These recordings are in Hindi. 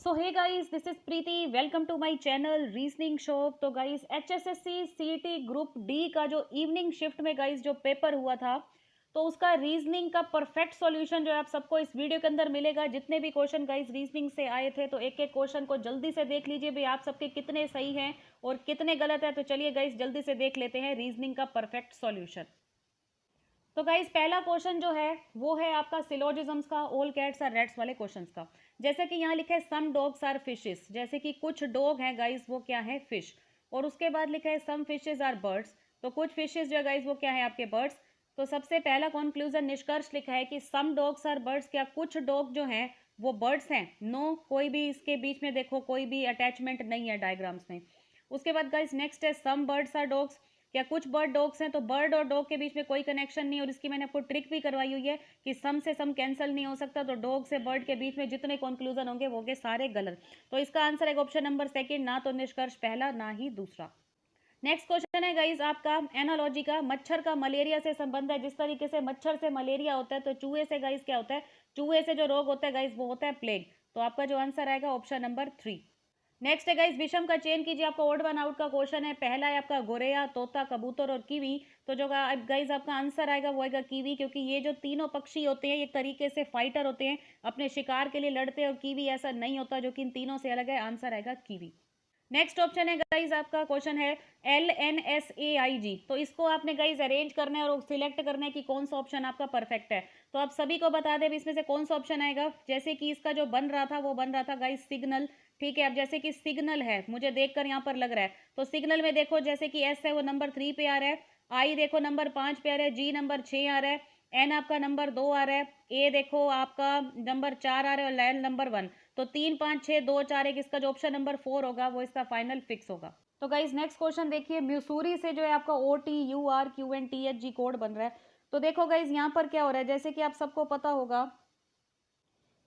So hey guys, this is Preeti. Welcome to my channel reasoning show. तो guys, HSSC CET group D का जो इवनिंग शिफ्ट में गाइस जो पेपर हुआ था, तो उसका रीजनिंग का परफेक्ट सॉल्यूशन जो है आप सबको इस वीडियो के अंदर मिलेगा। जितने भी क्वेश्चन गाइस रीजनिंग से आए थे, तो एक एक क्वेश्चन को जल्दी से देख लीजिए भाई, आप सबके कितने सही हैं और कितने गलत है। तो चलिए गाइस, जल्दी से देख लेते हैं रीजनिंग का परफेक्ट सॉल्यूशन। तो गाइस, पहला क्वेश्चन जो है वो है आपका सिलोजिज्म्स का, ऑल कैट्स आर रैट्स वाले क्वेश्चंस का। जैसे कि यहाँ लिखा है सम डॉग्स आर फिशेस, जैसे कि कुछ डॉग हैं गाइस वो क्या है, फिश। और उसके बाद लिखा है सम फिशेस आर बर्ड्स, तो कुछ फिशेस जो है गाइस वो क्या है, आपके बर्ड्स। तो सबसे पहला कंक्लूजन निष्कर्ष लिखा है कि सम डॉग्स आर बर्ड्स, क्या कुछ डॉग जो हैं वो बर्ड्स हैं। नो, कोई भी इसके बीच में देखो कोई भी अटैचमेंट नहीं है डायग्राम्स में। उसके बाद गाइस नेक्स्ट है सम बर्ड्स आर डॉग्स, क्या कुछ बर्ड डॉग्स हैं। तो बर्ड और डॉग के बीच में कोई कनेक्शन नहीं, और इसकी मैंने आपको ट्रिक भी करवाई हुई है कि सम से सम कैंसिल नहीं हो सकता। तो डॉग से बर्ड के बीच में जितने कंक्लूजन होंगे वो होंगे सारे गलत। तो इसका आंसर है ऑप्शन नंबर सेकंड, ना तो निष्कर्ष पहला ना ही दूसरा। नेक्स्ट क्वेश्चन है गाइज आपका एनालॉजी का, मच्छर का मलेरिया से संबंध है। जिस तरीके से मच्छर से मलेरिया होता है, तो चूहे से गाइज क्या होता है, चूहे से जो रोग होता है गाइज वो होता है प्लेग। तो आपका जो आंसर आएगा ऑप्शन नंबर 3। नेक्स्ट है गाइस, विषम का चयन कीजिए। आपका ओड वन आउट का क्वेश्चन है। पहला है आपका गोरेया, तोता, कबूतर और कीवी। तो जो गाइस आपका आंसर आएगा वो आएगा कीवी, क्योंकि ये जो तीनों पक्षी होते हैं एक तरीके से फाइटर होते हैं, अपने शिकार के लिए लड़ते हैं, और कीवी ऐसा नहीं होता, जो कि इन तीनों से अलग है। आंसर आएगा कीवी। नेक्स्ट ऑप्शन है गाइज आपका, क्वेश्चन है LNSAIG। तो इसको आपने गाइज अरेंज करना है और सिलेक्ट करना है कि कौन सा ऑप्शन आपका परफेक्ट है। तो आप सभी को बता दें इसमें से कौन सा ऑप्शन आएगा। जैसे कि इसका जो बन रहा था वो बन रहा था गाइज सिग्नल। ठीक है, अब जैसे कि सिग्नल है, मुझे देखकर यहाँ पर लग रहा है, तो सिग्नल में देखो जैसे कि S है वो नंबर 3 पे आ रहा है, I देखो नंबर 5 पे आ रहा है, G नंबर 6 आ रहा है, N आपका नंबर 2 आ रहा है, A देखो आपका नंबर 4 आ रहा है, और L नंबर 1। तो 3 5 6 2 4 1, इसका जो ऑप्शन नंबर 4 होगा वो इसका फाइनल फिक्स होगा। तो गाइज नेक्स्ट क्वेश्चन देखिए, म्यूसूरी से जो है आपका OTURQNTHG कोड बन रहा है। तो देखो गाइज यहाँ पर क्या हो रहा है, जैसे कि आप सबको पता होगा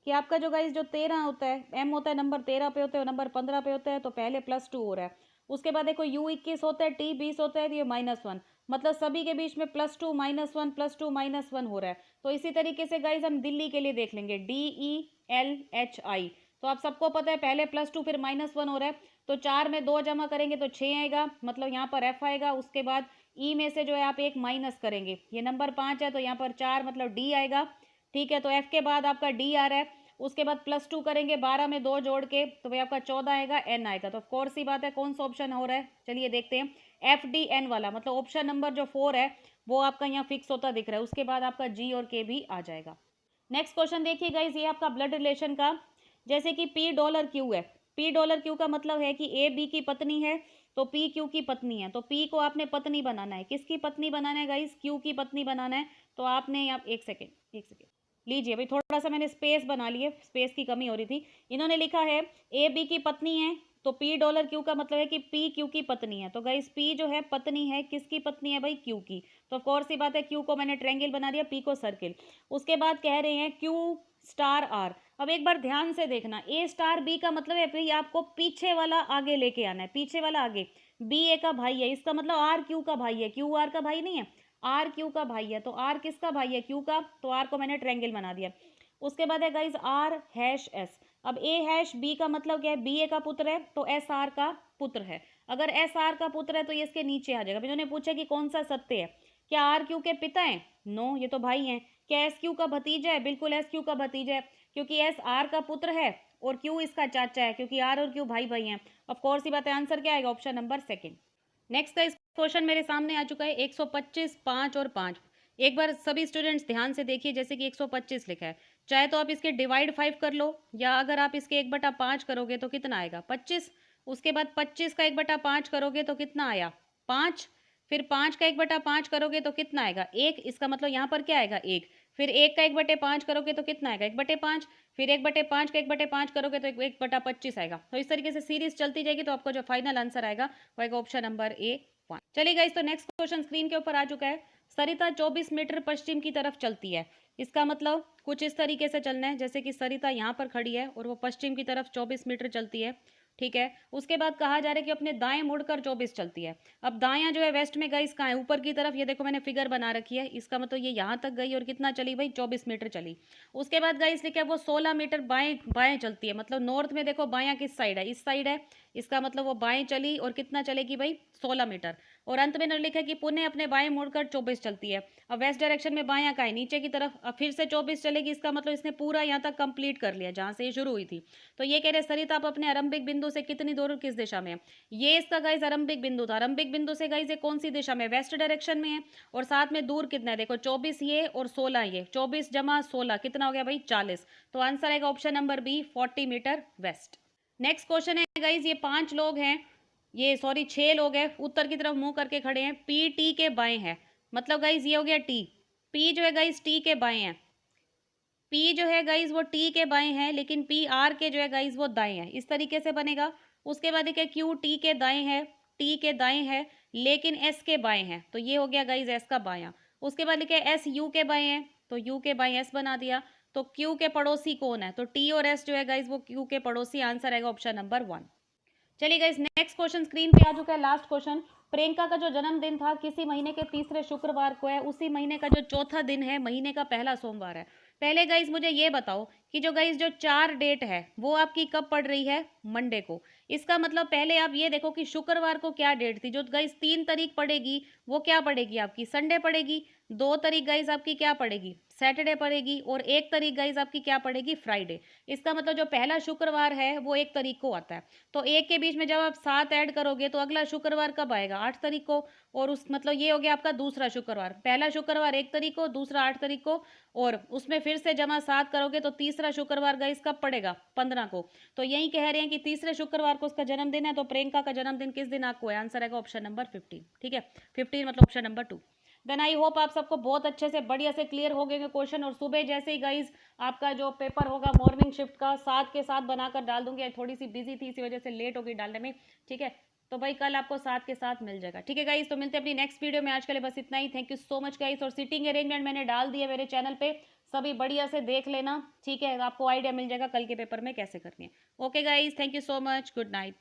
कि आपका जो गाइस जो 13 होता है, एम होता है नंबर 13 पे होता है, नंबर 15 पे होता है, तो पहले +2 हो रहा है। उसके बाद देखो U21 होता है, T20 होता है, तो ये -1, मतलब सभी के बीच में +2 -1 +2 -1 हो रहा है। तो इसी तरीके से गाइस हम दिल्ली के लिए देख लेंगे, DELHI। तो आप सबको पता है पहले +2 फिर -1 हो रहा है, तो 4 में 2 जमा करेंगे तो 6 आएगा, मतलब यहाँ पर F आएगा। उसके बाद ई में से जो है आप एक माइनस करेंगे, ये नंबर 5 है तो यहाँ पर 4 मतलब D आएगा। ठीक है, तो एफ के बाद आपका डी आ रहा है। उसके बाद +2 करेंगे, 12 में 2 जोड़ के, तो भाई आपका 14 आएगा, एन आएगा। तो ऑफकोर्स सी बात है कौन सा ऑप्शन हो रहा है, चलिए देखते हैं। FDN वाला, मतलब ऑप्शन नंबर जो 4 है वो आपका यहाँ फिक्स होता दिख रहा है। उसके बाद आपका जी और के भी आ जाएगा। नेक्स्ट क्वेश्चन देखिए गाइस, ये आपका ब्लड रिलेशन का, जैसे कि P$Q है। P$Q का मतलब है कि ए बी की पत्नी है, तो पी क्यू की पत्नी है। तो पी को आपने पत्नी बनाना है, किसकी पत्नी बनाना है गाइस, क्यू की पत्नी बनाना है। तो आपने यहाँ एक सेकेंड लीजिए भाई, थोड़ा सा मैंने स्पेस बना लिए, स्पेस की कमी हो रही थी। इन्होंने लिखा है ए बी की पत्नी है, तो P$Q का मतलब है कि पी क्यू की पत्नी है। तो गाइस पी जो है पत्नी है, किसकी पत्नी है भाई, क्यू की। तो ऑफकोर्स सी बात है, क्यू को मैंने ट्रायंगल बना दिया, पी को सर्किल। उसके बाद कह रहे हैं Q*R। अब एक बार ध्यान से देखना, A*B का मतलब है भाई आपको पीछे वाला आगे लेके आना है, पीछे वाला आगे। बी ए का भाई है, इसका मतलब आर क्यू का भाई है, क्यू आर का भाई नहीं है, आर क्यू का भाई है। तो आर किसका भाई है, क्यू का, तो आर को मैंने ट्रायंगल बना दिया। उसके बाद है गाइज R#S। अब A#B का मतलब क्या है, बी ए का पुत्र है, तो एस आर का पुत्र है। अगर एस आर का पुत्र है तो ये इसके नीचे आ जाएगा। इन्होंने पूछा कि कौन सा सत्य है, क्या आर क्यू के पिता हैं, नो ये तो भाई हैं। क्या एस क्यू का भतीजा है, बिल्कुल एस क्यू का भतीजा है, क्योंकि एस आर का पुत्र है और क्यू इसका चाचा है, क्योंकि आर और क्यू भाई भाई हैं। ऑफ कोर्स ही बात है, आंसर क्या आएगा, ऑप्शन नंबर सेकंड। नेक्स्ट का इस क्वेश्चन मेरे सामने आ चुका है, 125, 5 और 5। एक बार सभी स्टूडेंट्स ध्यान से देखिए, जैसे कि 125 लिखा है, चाहे तो आप इसके डिवाइड 5 कर लो, या अगर आप इसके 1/5 करोगे तो कितना आएगा, 25। उसके बाद 25 का 1/5 करोगे तो कितना आया, 5। फिर 5 का 1/5 करोगे तो कितना आएगा, 1। इसका मतलब यहाँ पर क्या आएगा, 1। फिर 1 का 1/5 करोगे तो कितना आएगा, 1/5। फिर 1/5 का 1/5 करोगे तो 1/25 आएगा। तो इस तरीके से सीरीज चलती जाएगी। तो आपका जो फाइनल आंसर आएगा वो आएगा ऑप्शन नंबर A1। चलिए गाइस, तो नेक्स्ट क्वेश्चन स्क्रीन के ऊपर आ चुका है। सरिता 24 मीटर पश्चिम की तरफ चलती है। इसका मतलब कुछ इस तरीके से चलना है, जैसे कि सरिता यहाँ पर खड़ी है और वो पश्चिम की तरफ 24 मीटर चलती है। ठीक है। उसके बाद कहा जा रहा है कि अपने दाएं मुड़कर 24 चलती है। अब दायां जो है वेस्ट में गाइस कहाँ है, ऊपर की तरफ। ये देखो मैंने फिगर बना रखी है, इसका मतलब ये यहाँ तक गई और कितना चली भाई, 24 मीटर चली। उसके बाद गाइस लिखा है वो 16 मीटर बाएं बाएं चलती है, मतलब नॉर्थ में देखो बायां किस साइड है, इस साइड है। इसका मतलब वो बाएं चली और कितना चलेगी भाई, 16 मीटर। और अंत में लिखा है कि पुनः अपने बाएं मुड़कर 24 चलती है। अब वेस्ट डायरेक्शन में बायां का है, नीचे की तरफ। अब फिर से 24 चलेगी, इसका मतलब इसने पूरा यहाँ तक कंप्लीट कर लिया जहां से ये शुरू हुई थी। तो ये कह रहे सरिता आप अपने आरंभिक बिंदु से कितनी दूर किस दिशा में है। ये इसका गाइस आरंभिक बिंदु था। आरंभिक बिंदु से गाइस ये कौन सी दिशा में, वेस्ट डायरेक्शन में है। और साथ में दूर कितना है, देखो 24 ये और 16 ये, 24 जमा 16 कितना हो गया भाई, 40। तो आंसर आएगा option number B, 40 metre west. Next question है गाइस, ये 5 लोग हैं, ये सॉरी 6 लोग हैं, उत्तर की तरफ मुंह करके खड़े हैं। पी टी के बाएं हैं, मतलब गाइस ये हो गया टी। पी जो है गाइस टी के बाएं है। पी जो है गाइज वो टी के बाएं है, लेकिन पी आर के जो है गाइज वो दाएं है, इस तरीके से बनेगा। उसके बाद एक क्यू टी के दाएं है, टी के दाएं है, लेकिन एस के बाएं है, तो ये हो गया गाइज एस का बायां। उसके बाद लिखे एस यू के बाएं है, तो यू के बाएं एस बना दिया। तो क्यू के पड़ोसी कौन है, तो टी और एस जो है गाइज वो क्यू के पड़ोसी, आंसर आएगा ऑप्शन नंबर 1। चलिए गाइस नेक्स्ट क्वेश्चन स्क्रीन पे आ चुका है, लास्ट क्वेश्चन। प्रियंका का जो जन्मदिन था किसी महीने के तीसरे शुक्रवार को है, उसी महीने का जो चौथा दिन है महीने का पहला सोमवार है। पहले गाइस मुझे ये बताओ कि जो गाइस जो 4 डेट है वो आपकी कब पड़ रही है, मंडे को। इसका मतलब पहले आप ये देखो कि शुक्रवार को क्या डेट थी, जो गाइस 3 तारीख पड़ेगी वो क्या पड़ेगी आपकी, संडे पड़ेगी। 2 तारीख गाइस आपकी क्या पड़ेगी, सैटरडे पड़ेगी। और 1 तारीख गाइस आपकी क्या पड़ेगी, फ्राइडे। इसका मतलब जो पहला शुक्रवार है वो 1 तारीख को आता है। तो एक के बीच में जब आप 7 ऐड करोगे तो अगला शुक्रवार कब आएगा, 8 तारीख को। और उस मतलब ये हो गया आपका दूसरा शुक्रवार। पहला शुक्रवार 1 तारीख को, दूसरा 8 तारीख को। और उसमें फिर से जमा 7 करोगे तो तीसरा शुक्रवार गाइस कब पड़ेगा, 15 को। तो यही कह रहे हैं कि तीसरे शुक्रवार को उसका जन्मदिन है, तो प्रियंका का जन्मदिन किस दिनांक को है, आंसर आएगा ऑप्शन नंबर 15। ठीक है, 15 मतलब option number 2। Then I hope आप सबको बहुत अच्छे से बढ़िया से क्लियर हो गए क्वेश्चन। और सुबह जैसे ही गाइज आपका जो पेपर होगा मॉर्निंग शिफ्ट का, साथ के साथ बनाकर डाल दूंगी। थोड़ी सी बिजी थी इसी वजह से लेट हो गई डालने में। ठीक है, तो भाई कल आपको साथ के साथ मिल जाएगा। ठीक है गाइज, तो मिलते हैं अपनी नेक्स्ट वीडियो में। आज के लिए बस इतना ही। Thank you so much guys. और सीटिंग अरेंजमेंट मैंने डाल दिया मेरे चैनल पे, सभी बढ़िया से देख लेना। ठीक है, आपको आइडिया मिल जाएगा कल के पेपर में कैसे करनी है। Okay guys, thank you so much, good night.